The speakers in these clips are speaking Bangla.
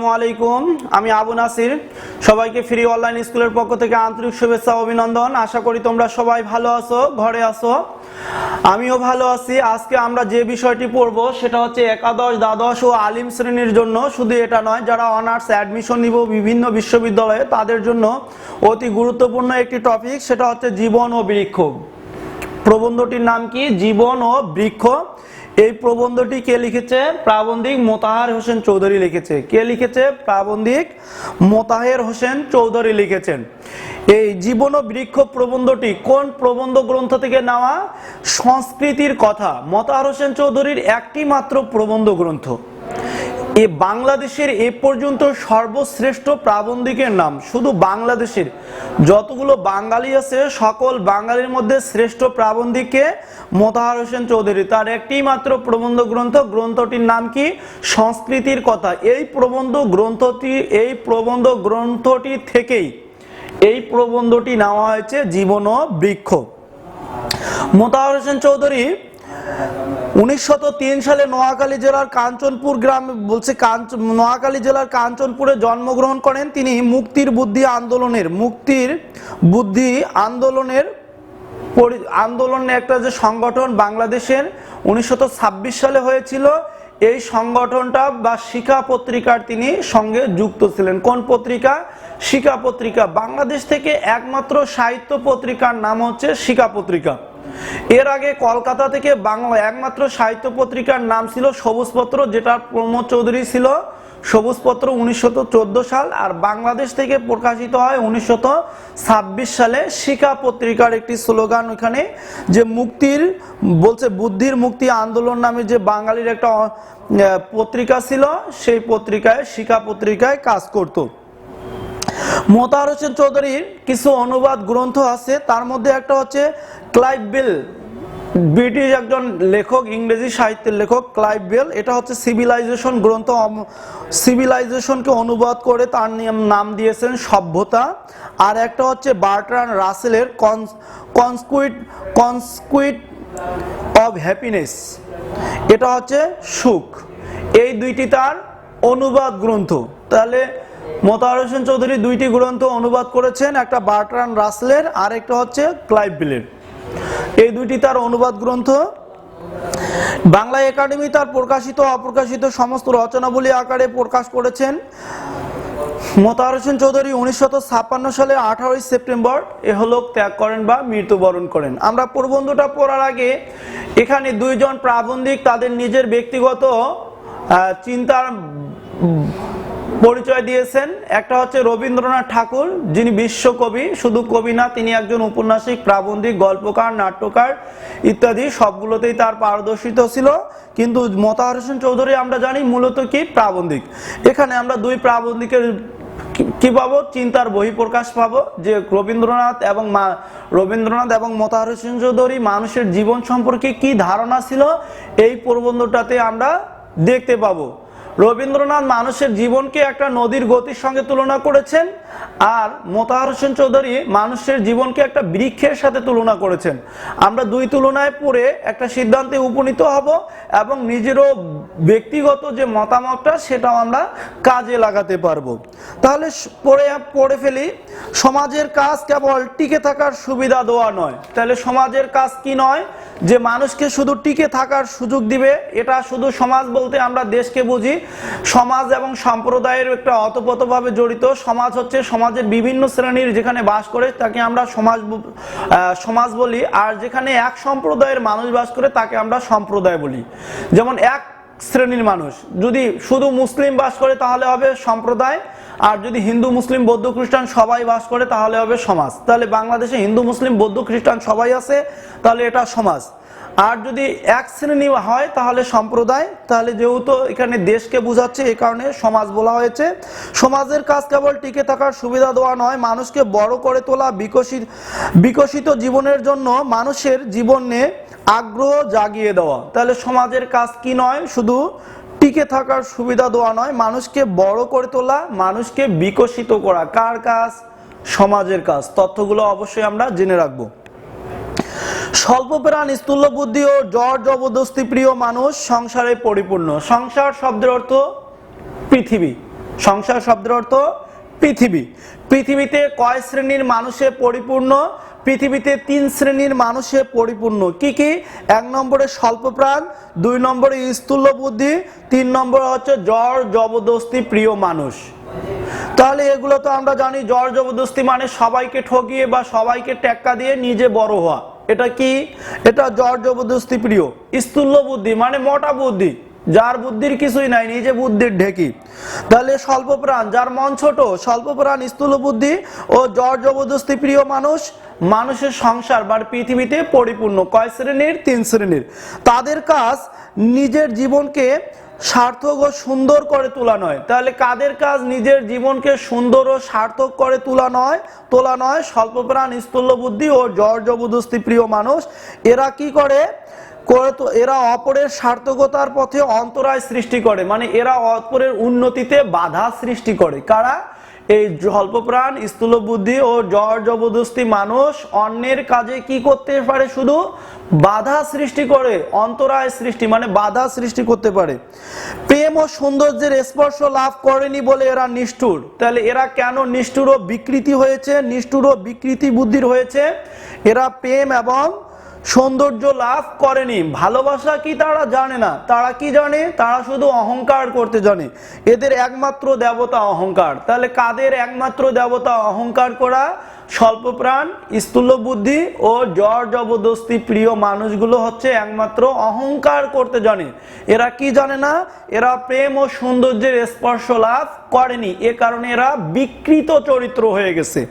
আসসালামু আলাইকুম। আমি আবু নাসির। সবাইকে ফ্রি অনলাইন স্কুলের পক্ষ থেকে আন্তরিক শুভেচ্ছা ও অভিনন্দন। আশা করি তোমরা সবাই ভালো আছো, ঘরে আছো। আমিও ভালো আছি। আজকে আমরা যে বিষয়টি পড়ব সেটা হচ্ছে একাদশ, দ্বাদশ ও আলিম শ্রেণীর জন্য, শুধু এটা নয়, যারা অনার্স অ্যাডমিশন নিব বিভিন্ন বিশ্ববিদ্যালয়ে তাদের জন্য অতি গুরুত্বপূর্ণ একটি টপিক, সেটা হচ্ছে জীবন ও বৃক্ষ। প্রবন্ধটির নাম কি? জীবন ও বৃক্ষ। এই প্রবন্ধটি কে লিখেছে? প্রাবন্ধিক মোতাহার হোসেন চৌধুরী লিখেছে। কে লিখেছে? প্রাবন্ধিক মোতাহের হোসেন চৌধুরী লিখেছেন। এই জীবন ও বৃক্ষ প্রবন্ধটি কোন প্রবন্ধ গ্রন্থ থেকে নেওয়া? সংস্কৃতির কথা, মোতাহার হোসেন চৌধুরীর একটি মাত্র প্রবন্ধ গ্রন্থ। এ বাংলাদেশের এ পর্যন্ত সর্বশ্রেষ্ঠ প্রাবন্ধিকের নাম। শুধু বাংলাদেশের যতগুলো বাঙালি আছে সকল বাঙালির মধ্যে শ্রেষ্ঠ প্রাবন্ধিককে? মোতাহার হোসেন চৌধুরী। তার একটি মাত্র প্রবন্ধ গ্রন্থ, গ্রন্থটির নাম কি? সংস্কৃতির কথা। এই প্রবন্ধ গ্রন্থটি থেকেই এই প্রবন্ধটি নেওয়া হয়েছে, জীবন ও বৃক্ষ। মোতাহার হোসেন চৌধুরী 1903 সালে নোয়াখালী জেলার কাঞ্চনপুর গ্রামে নোয়াখালী জেলার কাঞ্চনপুরে জন্মগ্রহণ করেন। তিনি মুক্তির বুদ্ধি আন্দোলনের একটা যে সংগঠন বাংলাদেশের 1926 সালে হয়েছিল, এই সংগঠনটা বা শিখা পত্রিকার তিনি সঙ্গে যুক্ত ছিলেন। কোন পত্রিকা? শিখা পত্রিকা। বাংলাদেশ থেকে একমাত্র সাহিত্য পত্রিকার নাম হচ্ছে শিখা পত্রিকা। এর আগে কলকাতা থেকে বাংলা একমাত্র সাহিত্য পত্রিকার নাম ছিল সবুজপত্র, যেটা প্রমোদ চৌধুরী ছিল। সবুজপত্র 1914 সাল, আর বাংলাদেশ থেকে প্রকাশিত হয় 1926 সালে। শিখা পত্রিকার একটি স্লোগান ওখানে, যে বুদ্ধির মুক্তি আন্দোলন নামে যে বাঙালির একটা পত্রিকা ছিল, সেই পত্রিকায়, শিখা পত্রিকায় কাজ করত। মোতাহার হোসেন চৌধুরীর কিছু অনুবাদ গ্রন্থ আছে, তার মধ্যে একটা হচ্ছে ক্লাইভ বেল, ব্রিটিশ একজন লেখক, ইংরেজি সাহিত্যের লেখক ক্লাইভ বেল। এটা হচ্ছে সিভিলাইজেশন গ্রন্থ। সিভিলাইজেশনকে অনুবাদ করে তার নাম দিয়েছেন সভ্যতা। আর একটা হচ্ছে বার্ট্রান্ড রাসেলের কনকুইট অব হ্যাপিনেস, এটা হচ্ছে সুখ। এই দুইটি তার অনুবাদ গ্রন্থ। তাহলে মোতাহার হোসেন চৌধুরী দুইটি গ্রন্থ অনুবাদ করেছেন, একটা বার্ট্রান্ড রাসেলের আর একটা হচ্ছে ক্লাইভ বেলের। এই দুইটি তার অনুবাদ গ্রন্থ। বাংলা একাডেমি তার প্রকাশিত অপ্রকাশিত সমস্ত রচনাবলী আকারে প্রকাশ করেছেন। মোতাহার হোসেন চৌধুরী 1956 সালে 18 সেপ্টেম্বর এহলোক ত্যাগ করেন বা মৃত্যুবরণ করেন। আমরা প্রবন্ধটা পড়ার আগে এখানে দুইজন প্রাবন্ধিক তাদের নিজের ব্যক্তিগত চিন্তার পরিচয় দিয়েছেন। একটা হচ্ছে রবীন্দ্রনাথ ঠাকুর, যিনি বিশ্বকবি, শুধু কবি না, তিনি একজন উপন্যাসিক, প্রাবন্ধিক, গল্পকার, নাট্যকার ইত্যাদি সবগুলোতেই তার পারদর্শিতা ছিল। কিন্তু মোতাহার হোসেন চৌধুরী আমরা জানি মূলত কি? প্রাবন্ধিক। এখানে আমরা দুই প্রাবন্ধিকের কি পাবো? চিন্তার বহিঃপ্রকাশ পাবো, যে রবীন্দ্রনাথ এবং মোতাহার হোসেন চৌধুরী মানুষের জীবন সম্পর্কে কি ধারণা ছিল, এই প্রবন্ধটাতে আমরা দেখতে পাবো। রবীন্দ্রনাথ মানুষের জীবনকে একটা নদীর গতির সঙ্গে তুলনা করেছেন, আর মোতাহার হোসেন চৌধুরী মানুষের জীবনকে একটা বৃক্ষের সাথে তুলনা করেছেন। আমরা দুই তুলনায় পড়ে একটা সিদ্ধান্তে উপনীত হব এবং নিজেরও ব্যক্তিগত যে মতামতটা সেটাও আমরা কাজে লাগাতে পারবো। তাহলে পড়ে ফেলি। সমাজের কাজ কেবল টিকে থাকার সুবিধা দেওয়া নয়। তাহলে সমাজের কাজ কি নয়? যে মানুষকে শুধু টিকে থাকার সুযোগ দিবে। এটা শুধু সমাজ বলতে আমরা দেশকে বুঝি। সমাজ এবং সম্প্রদায়ের একটা অতপ্রতভাবে জড়িত। সমাজ হচ্ছে সমাজের বিভিন্ন শ্রেণীর যেখানে বাস করে তাকে আমরা সমাজ বলি, আর যেখানে এক সম্প্রদায়ের মানুষ বাস করে তাকে আমরা সম্প্রদায় বলি। যেমন এক শ্রেণীর মানুষ যদি শুধু মুসলিম বাস করে তাহলে হবে সম্প্রদায়, আর যদি হিন্দু মুসলিম বৌদ্ধ খ্রিস্টান সবাই বাস করে তাহলে হবে সমাজ। তাহলে বাংলাদেশে হিন্দু মুসলিম বৌদ্ধ খ্রিস্টান সবাই আছে, তাহলে এটা সমাজ। আর যদি এক শ্রেণী হয় তাহলে সম্প্রদায়। তাহলে যেহেতু এখানে দেশকে বোঝাচ্ছে, এই কারণে সমাজ বলা হয়েছে। সমাজের কাজ কেবল টিকে থাকার সুবিধা দেওয়া নয়, মানুষকে বড় করে তোলা, বিকশিত জীবনের জন্য মানুষের জীবনে আগ্রহ জাগিয়ে দেওয়া। তাহলে সমাজের কাজ কি নয়? শুধু টিকে থাকার সুবিধা দেওয়া নয়, মানুষকে বড় করে তোলা, মানুষকে বিকশিত করা। কার কাজ? সমাজের কাজ। তথ্যগুলো অবশ্যই আমরা জেনে রাখবো। স্বল্পপ্রাণ স্থূল বুদ্ধি ও জড় জবরদস্তি প্রিয় মানুষ সংসারে পরিপূর্ণ। সংসার শব্দের অর্থ পৃথিবী। সংসার শব্দের অর্থ পৃথিবী। পৃথিবীতে কয় শ্রেণীর মানুষে পরিপূর্ণ? পৃথিবীতে 3 শ্রেণীর মানুষে পরিপূর্ণ। কি কি? 1 নম্বরে স্বল্পপ্রাণ, 2 নম্বরে স্থূল বুদ্ধি, 3 নম্বরে হচ্ছে জড় জবরদস্তি প্রিয় মানুষ। তাহলে এগুলো তো আমরা জানি, জড় জবরদস্তি মানে সবাইকে ঠকিয়ে বা সবাইকে টেক্কা দিয়ে নিজে বড় হওয়া। এটা কি? এটা জড় জবরদস্তি প্রিয়। স্থূল বুদ্ধি মানে মোটা বুদ্ধি, যার বুদ্ধির কিছুই নাই, নিজে বুদ্ধির ঢেকি। তাহলে স্বল্পপ্রাণ, যার মন ছোট, স্বল্পপ্রাণ, স্থূল বুদ্ধি ও জড় জবরদস্তি প্রিয় মানুষ মানুষের সংসার বা পৃথিবীতে পরিপূর্ণ। কয় শ্রেণীর? 3 শ্রেণীর। তাদের কাজ নিজের জীবনকে সার্থক ও সুন্দর করে তোলা নয়। তাহলে কাদের কাজ নিজের জীবনকে সুন্দর ও সার্থক করে তোলা নয়? স্বল্পপ্রাণ, স্থূল বুদ্ধি ও জড় জবরদস্তি প্রিয় মানুষ। এরা কি করে? এরা অপরের সার্থকতার পথে অন্তরায় সৃষ্টি করে, মানে এরা অপরের উন্নতিতে বাধা সৃষ্টি করে। কারা? এই স্বল্পপ্রাণ, স্থূল বুদ্ধি ও জড় জবরদস্তি মানুষ অন্যের কাজে কি করতে পারে? শুধু বাধা সৃষ্টি করে, অন্তরায় সৃষ্টি মানে বাধা সৃষ্টি করতে পারে। প্রেম ও সৌন্দর্যের স্পর্শ লাভ করেনি বলে এরা নিষ্ঠুর। তাহলে এরা কেন নিষ্ঠুর ও বিকৃতি হয়েছে? নিষ্ঠুর ও বিকৃতি বুদ্ধির হয়েছে। এরা প্রেম এবং সৌন্দর্য লাভ করেনি। ভালোবাসা কি তারা জানে না। তারা কি জানে? তারা শুধু অহংকার করতে জানে। এদের একমাত্র দেবতা অহংকার। তাহলে কাদের একমাত্র দেবতা? অহংকার করা। স্বল্পপ্রাণ, স্থূল বুদ্ধি ও জড় জবরদস্তি প্রিয় মানুষগুলো হচ্ছে একমাত্র অহংকার করতে জানে। এরা কি জানে না? এরা প্রেম ও সৌন্দর্যের স্পর্শ লাভ করেনি, এ কারণে এরা বিকৃত চরিত্র হয়ে গেছে।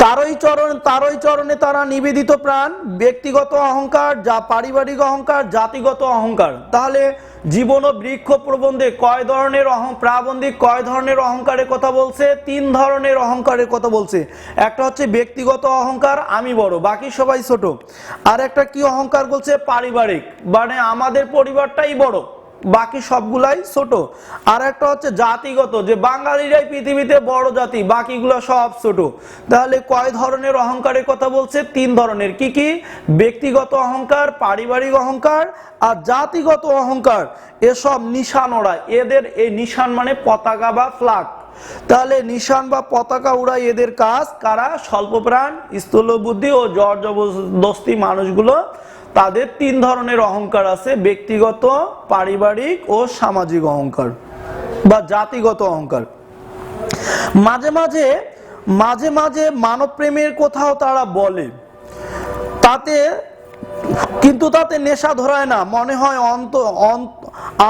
তারই চরণে তারা নিবেদিত প্রাণ। ব্যক্তিগত অহংকার, যা পারিবারিক অহংকার, জাতিগত অহংকার। তাহলে জীবন ও বৃক্ষ প্রবন্ধে কয় ধরনের প্রাবন্ধিক কয় ধরনের অহংকারের কথা বলছে? 3 ধরনের অহংকারের কথা বলছে। একটা হচ্ছে ব্যক্তিগত অহংকার, আমি বড়, বাকি সবাই ছোট। আর একটা কি অহংকার বলছে? পারিবারিক, মানে আমাদের পরিবারটাই বড়, বাকি সবগুলাই ছোট। আর একটা হচ্ছে জাতিগত, যে বাঙালিরাই পৃথিবীতে বড় জাতি, বাকিগুলো সব ছোট। তাহলে কয় ধরনের অহংকারের কথা বলছে? 3 ধরনের। কি কি? ব্যক্তিগত অহংকার, পারিবারিক অহংকার আর জাতিগত অহংকার। এসব নিশান ওড়ায়। এদের এই নিশান মানে পতাকা বা ফ্ল্যাগ। তাহলে নিশান বা পতাকা উড়ায় এদের কাজ। কারা? স্বল্পপ্রাণ, স্থূল বুদ্ধি ও জড় জবরদস্তি মানুষগুলো। তাদের 3 ধরনের অহংকার আছে: ব্যক্তিগত, পারিবারিক ও সামাজিক অহংকার বা জাতিগত অহংকার। মাঝে মাঝে মানব প্রেমের কথাও তারা বলে, কিন্তু তাতে নেশা ধরায় না। মনে হয়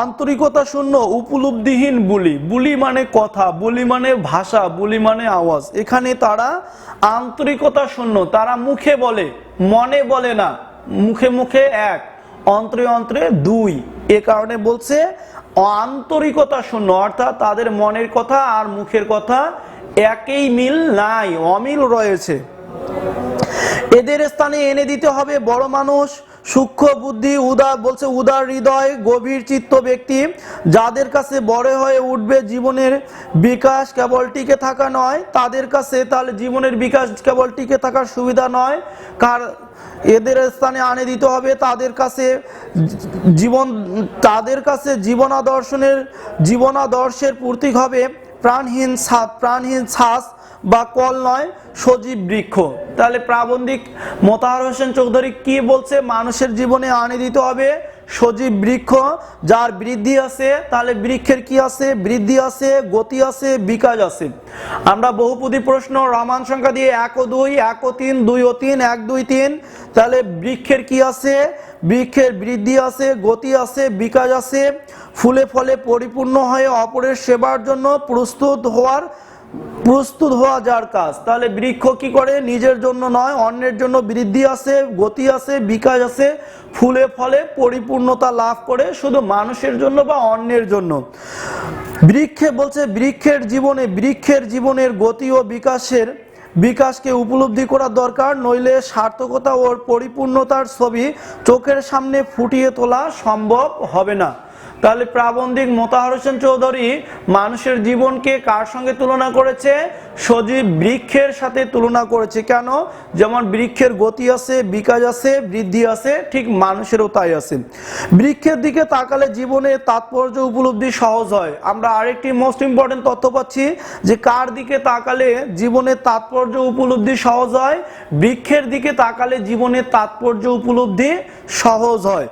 আন্তরিকতা শূন্য, উপলব্ধিহীন বুলি। বুলি মানে কথা, বুলি মানে ভাষা, বুলি মানে আওয়াজ। এখানে তারা আন্তরিকতা শূন্য। তারা মুখে বলে, মনে বলে না। মুখে মুখে 1, অন্তরে অন্তরে 2। এ কারণে বলছে আন্তরিকতা শূন্য, অর্থাৎ তাদের মনের কথা আর মুখের কথা একই মিল নাই, অমিল রয়েছে। এদের স্থানে এনে দিতে হবে বড় মানুষ, সূক্ষ্ম বুদ্ধি, উদার হৃদয়, গভীর চিত্ত ব্যক্তি, যাদের কাছে বড় হয়ে উঠবে জীবনের বিকাশ কেবল টিকে থাকা নয় তাদের কাছে। তাহলে জীবনের বিকাশ কেবল টিকে থাকার সুবিধা নয়, এদের স্থানে আনে দিতে হবে তাদের কাছে জীবনাদর্শের প্রতীক হবে প্রাণহীন ছাস বা কল নয়, সজীব বৃক্ষ। তাহলে প্রাবন্ধিক মোতাহার হোসেন চৌধুরী কি বলছে? মানুষের জীবনে আনে দিতে হবে সজীব বৃক্ষ, যার বৃদ্ধি আছে। তাহলে বৃক্ষের কি আছে? বৃদ্ধি আছে, গতি আছে, বিকাশ আছে। আমরা বহুপদী প্রশ্ন রমান সংখ্যা দিয়ে 1 ও 2, 1 ও 3, 2 ও 3, 1, 2, 3। তাহলে বৃক্ষের কি আছে? বৃক্ষের বৃদ্ধি আছে, গতি আছে, বিকাশ আছে, ফুলে ফলে পরিপূর্ণ হয়ে অপরের সেবার জন্য প্রস্তুত হওয়া যার কাজ। তাহলে বৃক্ষ কি করে? নিজের জন্য নয়, অন্যের জন্য বৃদ্ধি আছে, গতি আছে, বিকাশ আছে, ফুলে ফলে পরিপূর্ণতা লাভ করে শুধু মানুষের জন্য বা অন্যের জন্য। বৃক্ষের জীবনের গতি ও বিকাশকে উপলব্ধি করা দরকার, নইলে সার্থকতা ও পরিপূর্ণতার ছবি চোখের সামনে ফুটিয়ে তোলা সম্ভব হবে না। তাহলে প্রাবন্ধিক মোতাহার হোসেন চৌধুরী মানুষের জীবনকে কার সঙ্গে তুলনা করেছে? সজীব বৃক্ষের সাথে তুলনা করেছে। কেন? যেমন বৃক্ষের গতি আছে, বিকাশ আছে, বৃদ্ধি আছে, ঠিক মানুষেরও তাই আছে। বৃক্ষের দিকে তাকালে জীবনের তাৎপর্য উপলব্ধি সহজ হয়। আমরা আরেকটি মোস্ট ইম্পর্টেন্ট তথ্য পাচ্ছি যে কার দিকে তাকালে জীবনের তাৎপর্য উপলব্ধি সহজ হয়? বৃক্ষের দিকে তাকালে জীবনের তাৎপর্য উপলব্ধি সহজ হয়।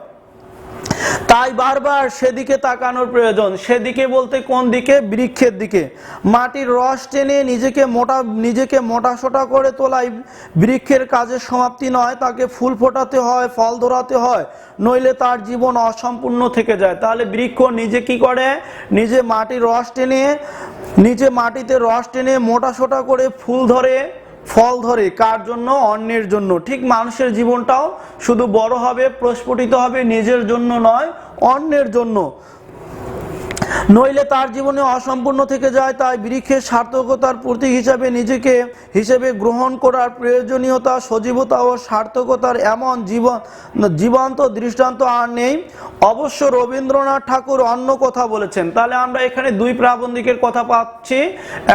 তাই বারবার সেদিকে তাকানোর প্রয়োজন। সেদিকে বলতে কোন দিকে? বৃক্ষের দিকে। মাটির রস টেনে নিজেকে মোটাসোটা করে তোলাই বৃক্ষের কাজের সমাপ্তি নয়, তাকে ফুল ফোটাতে হয়, ফল ধরাতে হয়, নইলে তার জীবন অসম্পূর্ণ থেকে যায়। তাহলে বৃক্ষ নিজে কি করে? নিজে মাটির রস টেনে, মাটিতে রস টেনে মোটাসোটা করে ফুল ধরে, ফল ধরে। কার জন্য? অন্যের জন্য। ঠিক মানুষের জীবনটাও শুধু বড় হবে, প্রস্ফুটিত হবে নিজের জন্য নয়, অন্যের জন্য, নইলে তার জীবনে অসম্পূর্ণ থেকে যায়। তাই বৃক্ষের সার্থকতার প্রতীক হিসেবে গ্রহণ করার প্রয়োজনীয়তা, সজীবতা ও সার্থকতার এমন জীবন্ত দৃষ্টান্ত আর নেই। অবশ্য রবীন্দ্রনাথ ঠাকুর অন্য কথা বলেছেন। তাহলে আমরা এখানে দুই প্রাবন্ধিকের কথা পাচ্ছি,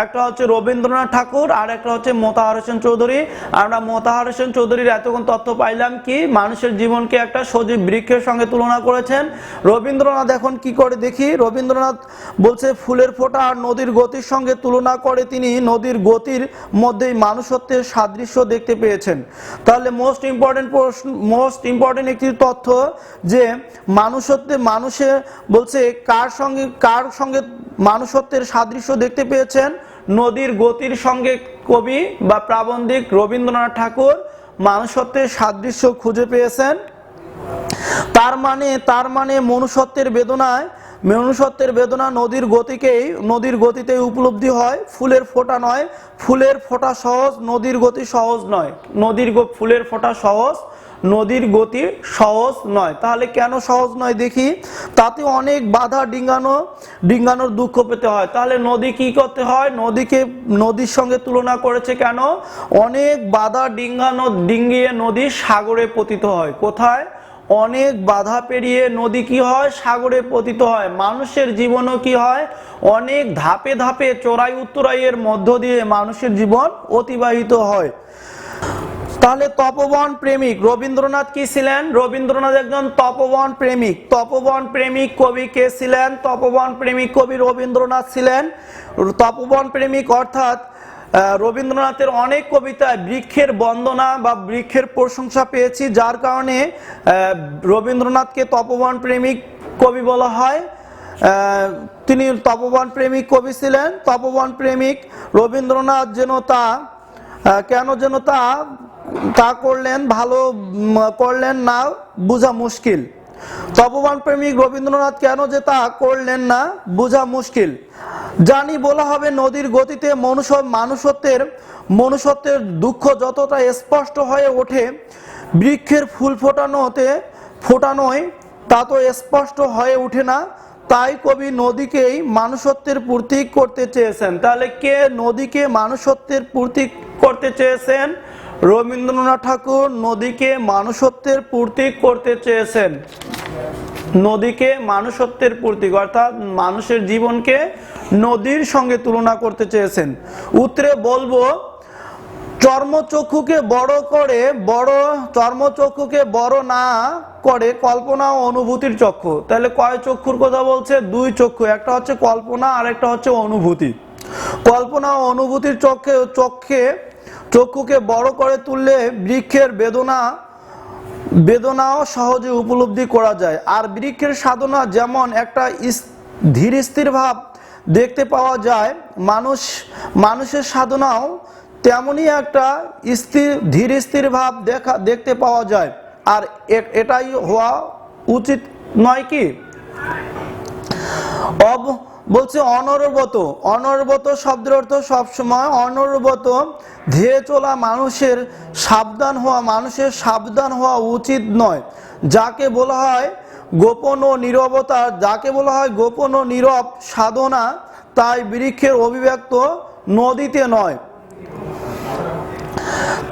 একটা হচ্ছে রবীন্দ্রনাথ ঠাকুর আর একটা হচ্ছে মোতাহার হোসেন চৌধুরী। আমরা মোতাহার হোসেন চৌধুরীর এতক্ষণ তথ্য পাইলাম কি? মানুষের জীবনকে একটা সজীব বৃক্ষের সঙ্গে তুলনা করেছেন। রবীন্দ্রনাথ এখন কি করে দেখি? রবীন্দ্রনাথ বলছে ফুলের ফোঁটা আর নদীর গতির সঙ্গে তুলনা করে তিনি নদীর গতির মধ্যেই মানুষত্বের সাদৃশ্য দেখতে পেয়েছেন। তাহলে মোস্ট ইম্পর্টেন্ট একটি তথ্য যে মানুষে বলছে কার সঙ্গে মানুষত্বের সাদৃশ্য দেখতে পেয়েছেন? নদীর গতির সঙ্গে কবি বা প্রাবন্ধিক রবীন্দ্রনাথ ঠাকুর মানুষত্বের সাদৃশ্য খুঁজে পেয়েছেন। তার মানে মনুষ্যত্বের বেদনা নদীর গতিতে উপলব্ধি হয়, ফুলের ফোঁটা নয়। ফুলের ফোঁটা সহজ, নদীর গতি সহজ নয়। ফুলের ফোঁটা সহজ, নদীর গতি সহজ নয়। তাহলে কেন সহজ নয় দেখি? তাতে অনেক বাধা ডিঙ্গানোর দুঃখ পেতে হয়। তাহলে নদী কি করতে হয়? নদীর সঙ্গে তুলনা করেছে কেন? অনেক বাধা ডিঙ্গিয়ে নদী সাগরে পতিত হয়। কোথায়? অনেক বাধা পেরিয়ে নদী কি হয়? সাগরে পতিত হয়। মানুষের জীবনও কি হয়? অনেক ধাপে ধাপে চড়াই উত্তরাইয়ের মধ্য দিয়ে মানুষের জীবন অতিবাহিত হয়। তাহলে তপবন প্রেমিক রবীন্দ্রনাথ কি ছিলেন? রবীন্দ্রনাথ একজন তপবন প্রেমিক। তপবন প্রেমিক কবি কে ছিলেন? তপবন প্রেমিক কবি রবীন্দ্রনাথ ছিলেন। তপবন প্রেমিক অর্থাৎ রবীন্দ্রনাথের অনেক কবিতায় বৃক্ষের বন্দনা বা বৃক্ষের প্রশংসা পেয়েছি, যার কারণে রবীন্দ্রনাথকে তপবন প্রেমিক কবি বলা হয়। তিনি তপবন প্রেমিক কবি ছিলেন। তপবন প্রেমিক রবীন্দ্রনাথ কেন তা করলেন না বোঝা মুশকিল। তপবন প্রেমিক রবীন্দ্রনাথ কেন যে তা করলেন না বোঝা মুশকিল। জানি বলা হবে নদীর গতিতে মনুষ্যত্বের দুঃখ যতটা স্পষ্ট হয়ে ওঠে, বৃক্ষের ফুল ফোটানোয় তা তো স্পষ্ট হয়ে ওঠে না। তাই কবি নদীকেই মানুষত্বের প্রতীক করতে চেয়েছেন। তাহলে কে নদীকে মানুষত্বের প্রতীক করতে চেয়েছেন? রবীন্দ্রনাথ ঠাকুর নদীকে মানুষত্বের প্রতীক করতে চেয়েছেন। নদীকে মানুষত্বের প্রতীক অর্থাৎ মানুষের জীবনকে নদীর সঙ্গে তুলনা করতে চেয়েছেন। উত্তরে বলবো চর্মচক্ষুকে বড় না করে কল্পনা ও অনুভূতির চক্ষু। তাহলে কয় চক্ষুর কথা বলছে? দুই চক্ষু, একটা হচ্ছে কল্পনা আর একটা হচ্ছে অনুভূতি। কল্পনা ও অনুভূতির চক্ষুকে বড় করে তুললে বৃক্ষের বেদনাও সহজে উপলব্ধি করা যায়। আর বৃক্ষের সাধনা যেমন একটা ধীর স্থির ভাব দেখতে পাওয়া যায়, মানুষের সাধনাও তেমনি একটা ধীর স্থির ভাব দেখতে পাওয়া যায়। আর এটাই হওয়া উচিত নয় কি? বলছে অনবরত শব্দের অর্থ সবসময় অনবরত ধেয়ে চলা। মানুষের সাবধান হওয়া উচিত নয়। যাকে বলা হয় গোপন ও নীরব সাধনা, তাই বৃক্ষের অভিব্যক্ত নদীতে নয়।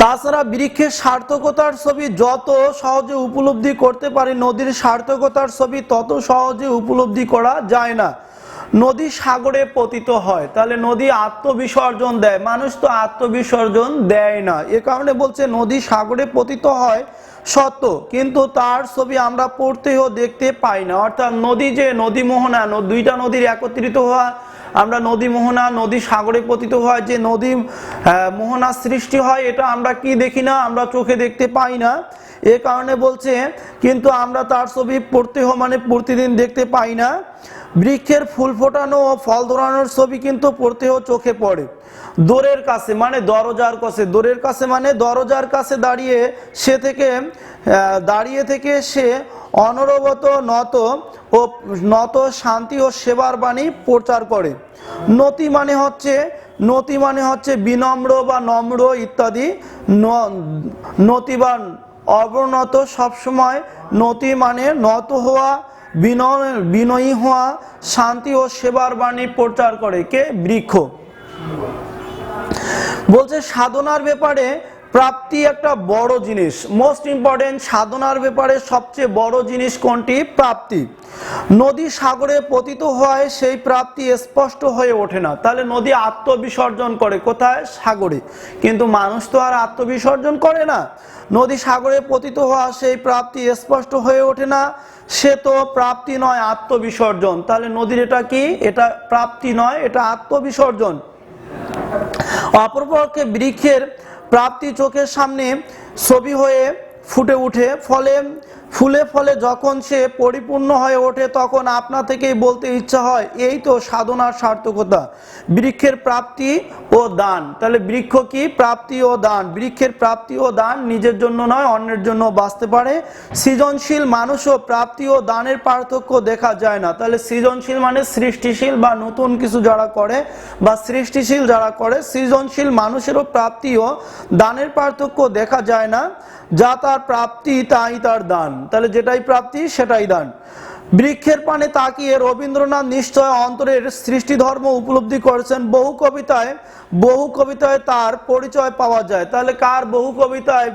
তাছাড়া বৃক্ষের সার্থকতার ছবি যত সহজে উপলব্ধি করতে পারি, নদীর সার্থকতার ছবি তত সহজে উপলব্ধি করা যায় না। নদী সাগরে পতিত হয়, তাহলে নদী আত্মবিসর্জন দেয়, মানুষ তো আত্মবিসর্জন দেয় না। এ কারণে বলছে নদী সাগরে পতিত হয় সত্য, কিন্তু তার ছবি আমরা পড়তেও দেখতে পাই না। অর্থাৎ নদী যে নদী মোহনা, দুইটা নদীর একত্রিত হওয়া, আমরা নদী মোহনা, নদী সাগরে পতিত হয়, যে নদী মোহনা সৃষ্টি হয়, এটা আমরা কি দেখি না, আমরা চোখে দেখতে পাই না। এ কারণে বলছে কিন্তু আমরা তার ছবি পড়তেও মানে প্রতিদিন দেখতে পাই না। বৃক্ষের ফুল ফোটানো ও ফল ধরানোর ছবি কিন্তু পড়তেও চোখে পড়ে। দোরের কাছে মানে দরজার কাছে, দোরের কাছে মানে দরজার কাছে দাঁড়িয়ে থেকে সে অনবরত নত শান্তি ও সেবার বাণী প্রচার করে। নতি মানে হচ্ছে বিনম্র বা নম্র ইত্যাদি। নতি বা অবনত সবসময়, নতি মানে নত হওয়া, বিনয়ী হওয়া, শান্তি ও সেবার বাণী প্রচার করে কে? বৃক্ষ। বলছে সাধনার ব্যাপারে প্রাপ্তি একটা বড় জিনিস, মোস্ট ইম্পর্টেন্ট। সাধনার ব্যাপারে সবচেয়ে বড় জিনিস কোনটি? প্রাপ্তি। নদী সাগরে পতিত হয়, সেই প্রাপ্তি স্পষ্ট হয়ে ওঠে না। তাহলে নদী আত্মবিসর্জন করে কোথায়? সাগরে। কিন্তু মানুষ তো আর আত্মবিসর্জন করে না। নদী সাগরে পতিত হওয়া সেই প্রাপ্তি স্পষ্ট হয়ে ওঠে না, সে তো প্রাপ্তি নয়, আত্মবিসর্জন। তাহলে নদীর এটা কি? এটা প্রাপ্তি নয়, এটা আত্মবিসর্জন। অপরপক্ষে বৃক্ষের প্রাপ্তি চোখের সামনে ছবি হয়ে ফুটে উঠে, ফলে যখন সে পরিপূর্ণ হয়ে ওঠে, তখন আপনা থেকেই বলতে ইচ্ছা হয়, এই তো সাধনার সার্থকতা। বৃক্ষের প্রাপ্তি ও দান। তাহলে বৃক্ষ কি? প্রাপ্তি ও দান। বৃক্ষের প্রাপ্তি ও দান, নিজের জন্য নয় অন্যের জন্য বাঁচতে পারে। সৃজনশীল মানুষও প্রাপ্তি ও দানের পার্থক্য দেখা যায় না। তাহলে সৃজনশীল মানে সৃষ্টিশীল বা নতুন কিছু যারা করে বা সৃষ্টিশীল যারা করে, সৃজনশীল মানুষেরও প্রাপ্তি ও দানের পার্থক্য দেখা যায় না। যা তার প্রাপ্তি তাই তার দান। তাহলে যেটাই প্রাপ্তি সেটাই দান। বৃক্ষের পানে তাকিয়ে রবীন্দ্রনাথ নিশ্চয় অন্তরের সৃষ্টি ধর্ম উপলব্ধি করেছেন। বহু কবিতায় তার পরিচয় পাওয়া যায়। তাহলে কার বহু কবিতায়?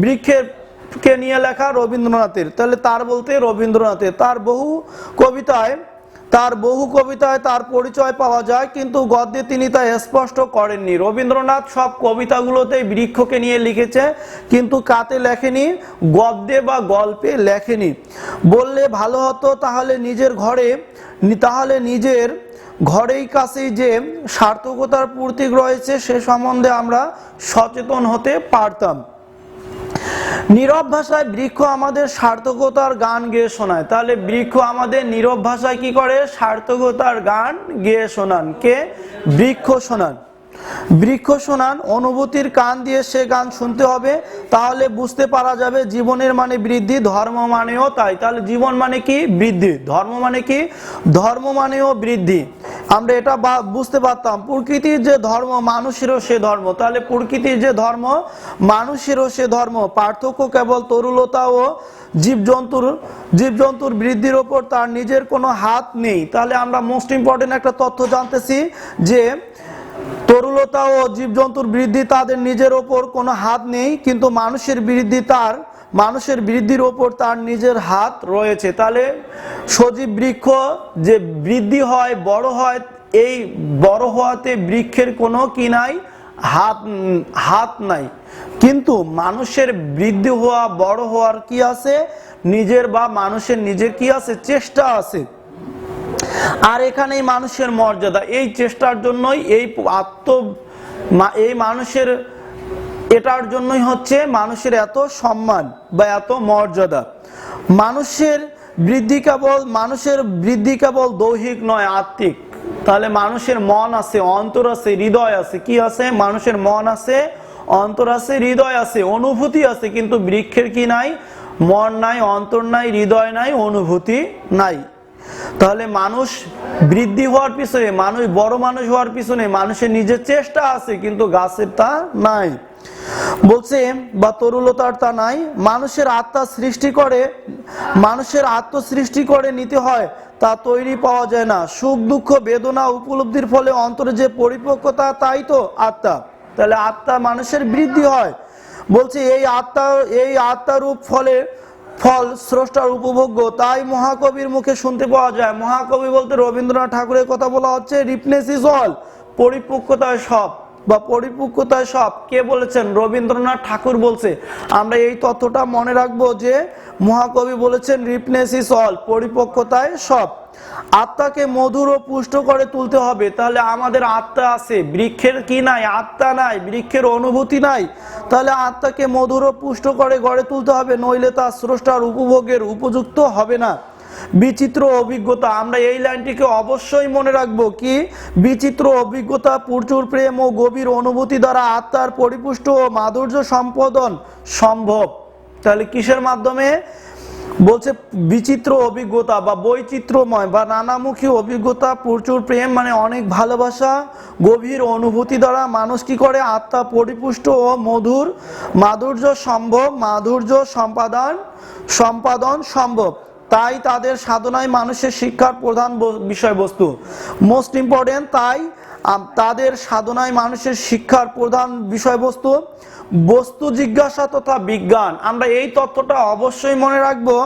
বৃক্ষের কে নিয়ে লেখা? রবীন্দ্রনাথের। তাহলে তার বলতে রবীন্দ্রনাথের। তার বহু কবিতায় তার পরিচয় পাওয়া যায়, কিন্তু গদ্যে তিনি তা স্পষ্ট করেননি। রবীন্দ্রনাথ সব কবিতাগুলোতেই বৃক্ষকে নিয়ে লিখেছে, কিন্তু কাতে লেখেনি? গদ্যে বা গল্পে লেখেনি। বললে ভালো হতো, তাহলে নিজের ঘরেই কাছেই যে সার্থকতার প্রতীক রয়েছে সে সম্বন্ধে আমরা সচেতন হতে পারতাম। নীরব ভাষায় বৃক্ষ আমাদের সার্থকতার গান গেয়ে শোনায়। তাহলে বৃক্ষ আমাদের নীরব ভাষায় কি করে? সার্থকতার গান গেয়ে শোনান। কে? বৃক্ষ শোনান। অনুভূতির কান দিয়ে সে গান শুনতে হবে, তাহলে বুঝতে পারা যাবে জীবনের মানে বৃদ্ধি, ধর্ম মানেও তাই। তাহলে জীবন মানে কি? বৃদ্ধি। ধর্ম মানে কি? ধর্ম মানেও বৃদ্ধি। আমরা এটা বুঝতে পারতাম। প্রকৃতির যে ধর্ম, মানুষেরও সে ধর্ম। তাহলে প্রকৃতির যে ধর্ম, মানুষেরও সে ধর্ম। পার্থক্য কেবল তরুলতা ও জীবজন্তুর বৃদ্ধির ওপর তার নিজের কোনো হাত নেই। তাহলে আমরা মোস্ট ইম্পর্টেন্ট একটা তথ্য জানতেছি যে তরুলতা ও জীবজন্তুর বৃদ্ধি তাদের নিজের ওপর কোনো হাত নেই, কিন্তু মানুষের বৃদ্ধির ওপর তার নিজের হাত রয়েছে। তাহলে সজীব বৃক্ষ যে বৃদ্ধি হয়, বড় হয়, এই বড় হওয়াতে বৃক্ষের কোনো কি নাই? হাত নাই। কিন্তু মানুষের বৃদ্ধি হওয়া, বড় হওয়ার কি আছে? মানুষের নিজের কি আছে? চেষ্টা আছে। আর এখানেই মানুষের মর্যাদা। এই চেষ্টার জন্যই এটার জন্যই হচ্ছে মানুষের এত সম্মান বা এত মর্যাদা। মানুষের বৃদ্ধি কেবল দৈহিক নয়, আত্মিক। তাহলে মানুষের মন আছে, অন্তর আছে, হৃদয় আছে। কি আছে? মানুষের মন আছে, অন্তর আছে, হৃদয় আছে, অনুভূতি আছে। কিন্তু বৃক্ষের কি নাই? মন নাই, অন্তর নাই, হৃদয় নাই, অনুভূতি নাই। তাহলে মানুষ বৃদ্ধি হওয়ার পিছনে, বড় মানুষ হওয়ার পিছনে মানুষের নিজের চেষ্টা আছে, কিন্তু গাছের তা নাই। বলছে বা তরুলতার তা নাই। মানুষের আত্মসৃষ্টি করে নিতে হয়, তা তৈরি পাওয়া যায় না। সুখ দুঃখ বেদনা উপলব্ধির ফলে অন্তরে যে পরিপক্কতা, তাই তো আত্মা। তাহলে আত্মা মানুষের বৃদ্ধি হয়। বলছে এই আত্মারূপ ফল স্রষ্টার উপভোগ্য, তাই মহাকবির মুখে শুনতে পাওয়া যায়। মহাকবি বলতে রবীন্দ্রনাথ ঠাকুরের কথা বলা হচ্ছে। রিপনেস ইজ অল, পরিপক্কতায় সব বা পরিপক্কতায় সব। কে বলেছেন? রবীন্দ্রনাথ ঠাকুর বলছে। আমরা এই তথ্যটা মনে রাখবো যে মহাকবি বলেছেন রিপনেস ইজ অল, পরিপক্কতায় সব। আত্মাকে মধুর ও পুষ্ট করে তুলতে হবে। তাহলে আমাদের আত্মা আছে, বৃক্ষের কি নাই? আত্মা নাই, বৃক্ষের অনুভূতি নাই। তাহলে আত্মাকে মধুর ও পুষ্ট করে গড়ে তুলতে হবে, নইলে তা স্রষ্টার উপভোগের উপযুক্ত হবে না। বিচিত্র অভিজ্ঞতা, আমরা এই লাইনটিকে অবশ্যই মনে রাখবো। কি? বিচিত্র অভিজ্ঞতা, প্রচুর প্রেম ও গভীর অনুভূতি দ্বারা আত্মার পরিপুষ্ট ও মাধুর্য সম্পাদন সম্ভব। তাহলে কিসের মাধ্যমে? বলছে বিচিত্র অভিজ্ঞতা বা বৈচিত্র্যময় বা নানামুখী অভিজ্ঞতা, প্রচুর প্রেম মানে অনেক ভালোবাসা, গভীর অনুভূতি দ্বারা মানুষ কি করে? আত্মা পরিপুষ্ট ও মাধুর্য সম্পাদন সম্ভব। তাই তাদের সাধনায় মানুষের শিক্ষার প্রধান বিষয়বস্তু। মোস্ট ইম্পর্টেন্ট, তাই তাদের সাধনায় মানুষের শিক্ষার প্রধান বিষয়বস্তু বস্তু জিজ্ঞাসা তথা বিজ্ঞান। আমরা এই তথ্যটা অবশ্যই মনে রাখবো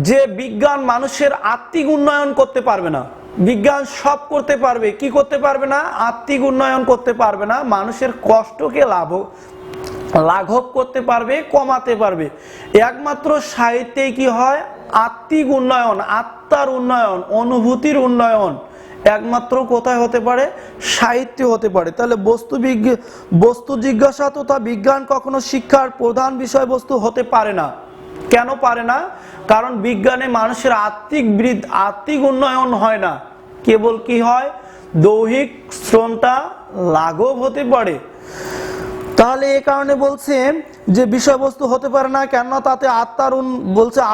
যে বিজ্ঞান মানুষের আত্মিক উন্নয়ন করতে পারবে না। বিজ্ঞান সব করতে পারবে, কি করতে পারবে না? আত্মিক উন্নয়ন করতে পারবে না। মানুষের কষ্টকে লাঘব করতে পারবে, কমাতে পারবে। একমাত্র সাহিত্যে কি হয়? আত্মিক উন্নয়ন, আত্মার উন্নয়ন, অনুভূতির উন্নয়ন একমাত্র কোথায় হতে পারে? সাহিত্যে হতে পারে। তাহলে বস্তু জিজ্ঞাসা তথা বিজ্ঞান কখনো শিক্ষার প্রধান বিষয়বস্তু হতে পারে না। কেন পারে না? কারণ বিজ্ঞানে মানুষের আত্মিক উন্নয়ন হয় না। কেবল কি হয়? দৈহিক শ্রমটা লাঘব হতে পারে। তাহলে এই কারণে বলছে যে বিষয়বস্তু হতে পারে না, কেননা তাতে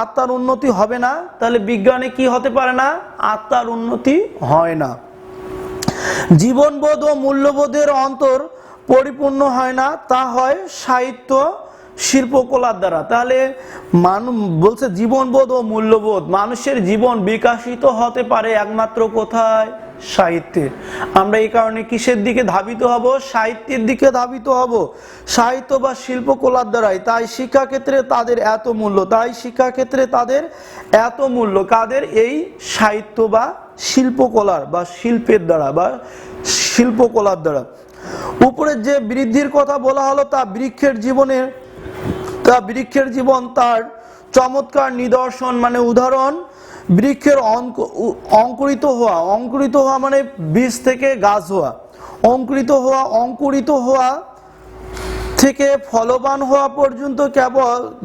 আত্মার উন্নতি হবে না। তাহলে বিজ্ঞানে কি হতে পারে না? আত্মার উন্নতি হয় না। জীবনবোধ ও মূল্যবোধের অন্তর পরিপূর্ণ হয় না, তা হয় সাহিত্য শিল্পকলার দ্বারা। তাহলে বলছে জীবনবোধ ও মূল্যবোধ, মানুষের জীবন বিকশিত হতে পারে একমাত্র কোথায়? সাহিত্যে। আমরা এই কারণে কিসের দিকে ধাবিত হব? সাহিত্যের দিকে ধাবিত হব, সাহিত্য বা শিল্পকলার দ্বারাই। তাই শিক্ষাক্ষেত্রে তাদের এত মূল্য। কাদের? এই সাহিত্য বা শিল্পকলার বা শিল্পের দ্বারা বা শিল্পকলার দ্বারা। উপরে যে বৃদ্ধির কথা বলা হলো তা বৃক্ষের জীবন তার চমৎকার নিদর্শন মানে উদাহরণ। বৃক্ষের অঙ্কুরিত হওয়া মানে বীজ থেকে গাছ হওয়া, অঙ্কুরিত হওয়া থেকে ফলবান হওয়া পর্যন্ত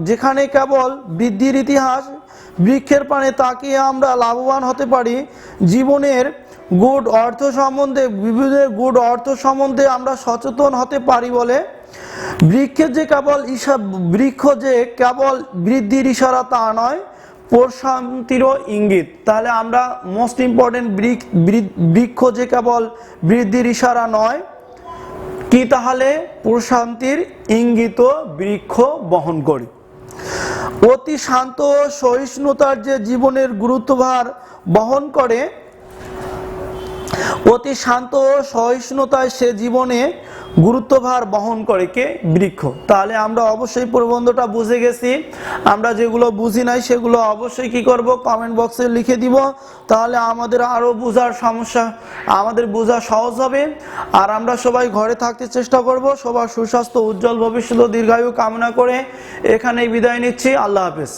যেখানে কেবল বৃদ্ধির ইতিহাস। বৃক্ষের পানে তাকিয়ে আমরা লাভবান হতে পারি। জীবনের গুড অর্থ সম্বন্ধে আমরা সচেতন হতে পারি বলে। বৃক্ষ যে কেবল বৃদ্ধির ইশারা তা নয়, প্রশান্তিরও ইঙ্গিত। তাহলে আমরা মোস্ট ইম্পর্টেন্ট, বৃক্ষ যে কেবল বৃদ্ধির ইশারা নয়, কি তাহলে? প্রশান্তির ইঙ্গিত বৃক্ষ বহন করে। অতি শান্ত ও সহিষ্ণুতার যে জীবনের গুরুত্বভার বহন করে, অতি শান্ত ও সহিষ্ণুতায় সে জীবনে গুরুত্বভার বহন করে কে? বৃক্ষ। তাহলে আমরা অবশ্যই প্রবন্ধটা বুঝে গেছি। আমরা যেগুলো বুঝি নাই সেগুলো অবশ্যই কি করব? কমেন্ট বক্সে লিখে দিব। তাহলে আমাদের আরো আমাদের বোঝা সহজ হবে। আর আমরা সবাই ঘরে থাকতে চেষ্টা করব। সবার সুস্বাস্থ্য, উজ্জ্বল ভবিষ্যৎ ও দীর্ঘায়ু কামনা করে এখানেই বিদায় নিচ্ছি। আল্লাহ হাফেজ।